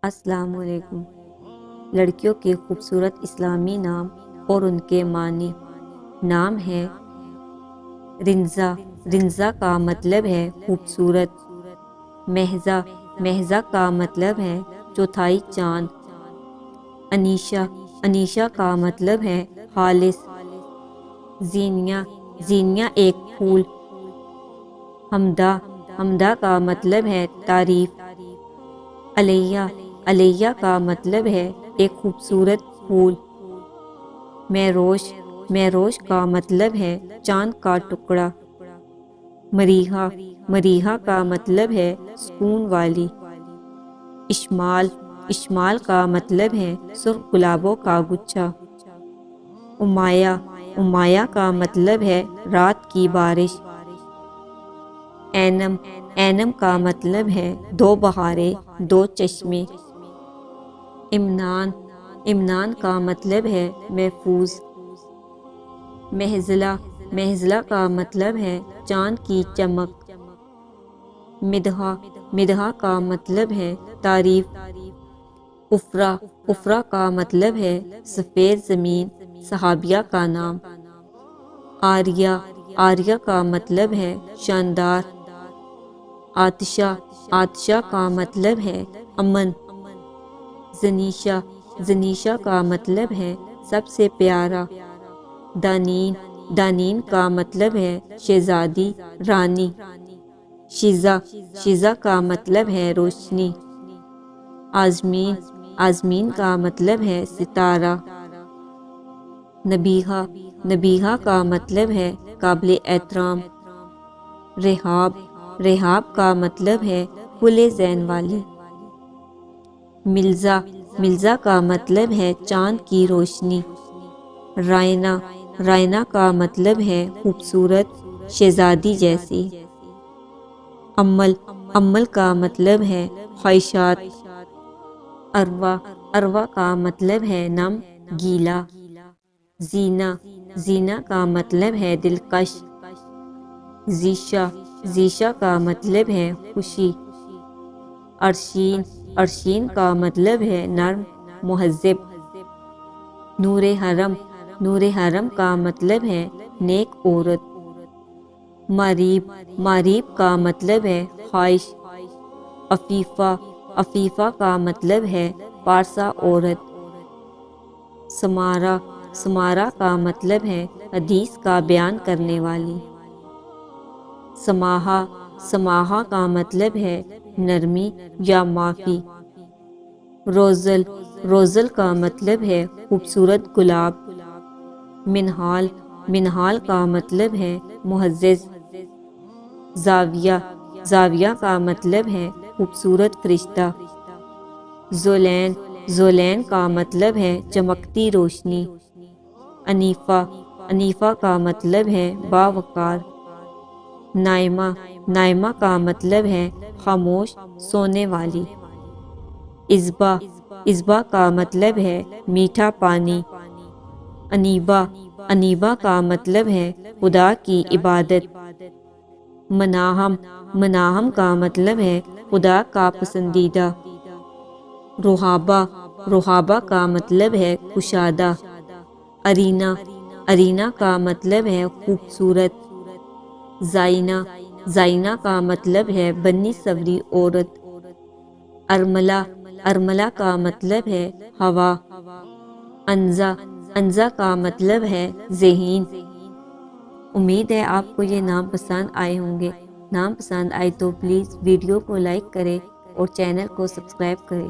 السلام علیکم۔ لڑکیوں کے خوبصورت اسلامی نام اور ان کے معنی۔ نام ہے رنزا۔ رنزا کا مطلب ہے خوبصورت۔ مہزا۔ مہزا کا مطلب ہے چوتھائی چاند۔ انیشا۔ انیشا کا مطلب ہے خالص۔ زینیا۔ زینیا ایک پھول۔ حمدہ۔ حمدہ کا مطلب ہے تعریف۔ علیہ۔ علیہ کا مطلب ہے ایک خوبصورت پھول۔ مہروش۔ مہروش کا مطلب ہے چاند کا ٹکڑا۔ مریحہ۔ مریحہ کا مطلب ہے سکون والی۔ اشمال۔ اشمال کا مطلب ہے سرخ گلابوں کا گچھا۔ امایہ۔ امایہ کا مطلب ہے رات کی بارش۔ اینم۔ اینم کا مطلب ہے دو بہاریں، دو چشمے۔ امنان۔ امنان کا مطلب ہے محفوظ۔ مہزلہ۔ مہزلہ کا مطلب ہے چاند کی چمک۔ مدحہ۔ مدحہ کا مطلب ہے تعریف۔ افرا۔ افرا کا مطلب ہے سفید زمین، صحابیہ کا نام۔ آریہ۔ آریہ کا مطلب ہے شاندار۔ آتشہ۔ آتشہ کا مطلب ہے امن۔ زنیشہ۔ زنیشہ کا مطلب ہے سب سے پیارا۔ دانین۔ دانین کا مطلب ہے شہزادی، رانی۔ شیزہ۔ شیزہ کا مطلب ہے روشنی۔ آزمین۔ آزمین کا مطلب ہے ستارہ۔ نبیہہ۔ نبیہہ کا مطلب ہے قابل احترام۔ رحاب۔ رحاب کا مطلب ہے کھلے ذہن والی۔ ملزہ۔ ملزہ کا مطلب ہے چاند کی روشنی۔ رائنا۔ رائنا کا مطلب ہے خوبصورت، شہزادی جیسی۔ امل۔ امل کا مطلب ہے خواہشات۔ اروا۔ اروا کا مطلب ہے نم، گیلا۔ زینہ۔ زینہ کا مطلب ہے دلکش۔ ذیشہ۔ ذیشہ کا مطلب ہے خوشی۔ عرشین۔ عرشین کا مطلب ہے نرم، مہذب۔ نور حرم۔ نور حرم کا مطلب ہے نیک عورت۔ ماریب۔ ماریب کا مطلب ہے خواہش۔ عفیفہ۔ عفیفہ کا مطلب ہے پارسا عورت۔ سمارہ۔ سمارہ کا مطلب ہے حدیث کا بیان کرنے والی۔ سماحہ۔ سماحہ کا مطلب ہے نرمی یا معافی۔ روزل۔ روزل کا مطلب ہے خوبصورت گلاب۔ منہال۔ منہال کا مطلب ہے معزز۔ زاویہ۔ زاویہ کا مطلب ہے خوبصورت فرشتہ۔ زولین۔ زولین کا مطلب ہے چمکتی روشنی۔ انیفہ۔ انیفہ کا مطلب ہے باوقار۔ نائمہ۔ نائمہ کا مطلب ہے خاموش، سونے والی۔ عذبہ۔ عذبہ کا مطلب ہے میٹھا پانی۔ انیبہ۔ انیبہ کا مطلب ہے خدا کی عبادت۔ مناہم۔ مناہم کا مطلب ہے خدا کا پسندیدہ۔ رحابہ۔ رحابہ کا مطلب ہے کشادہ۔ ارینا۔ ارینا کا مطلب ہے خوبصورت۔ زائنہ۔ زائنہ کا مطلب ہے بنی سنوری عورت۔ ارملہ۔ ارملہ کا مطلب ہے ہوا۔ انزا۔ انزا کا مطلب ہے ذہین۔ امید ہے آپ کو یہ نام پسند آئے ہوں گے۔ نام پسند آئے تو پلیز ویڈیو کو لائک کریں اور چینل کو سبسکرائب کریں۔